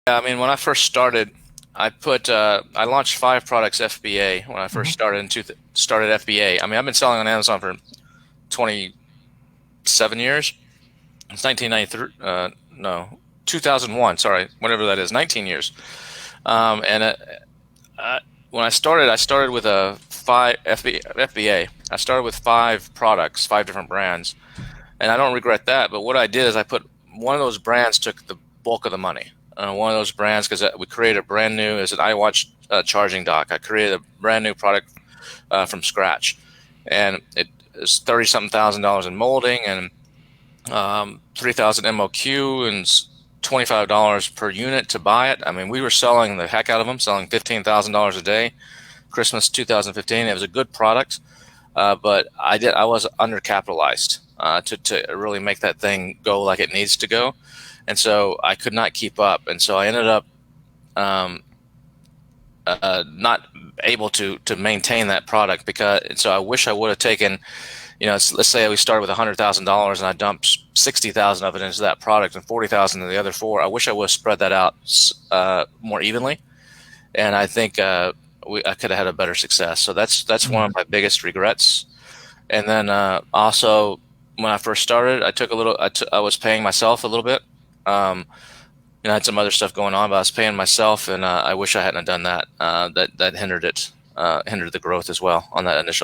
Yeah, I mean, when I first started, I launched 5 products FBA when I first Mhm. started started FBA. I mean, I've been selling on Amazon for 27 years. It's 1993, no, 2001, sorry, whatever that is, 19 years. And uh, when I started with a five FBA. I started with 5 products, 5 different brands, and I don't regret that. But what I did is I put one of those brands took the bulk of the money. One of those brands because we created a brand new as an iWatch charging dock. I created a brand new product from scratch, and it is 30 something thousand dollars in molding and 3,000 MOQ and $25 per unit to buy it. I mean, we were selling the heck out of them, selling $15,000 a day. Christmas 2015. It was a good product, but I was undercapitalized to really make that thing go like it needs to go, and so I could not keep up, and so I ended up um, not able to maintain that product because. So I wish I would have taken, let's say we started with $100,000 and I dumped 60,000 of it into that product and 40,000 in the other four. I wish I would have spread that out more evenly, and I think I could have had a better success. So that's one of Mhm. my biggest regrets. And then also when I first started, I took a little. I was paying myself a little bit. Um, I had some other stuff going on, but I was paying myself, and I wish I hadn't done that. That hindered it, hindered the growth as well on that initial.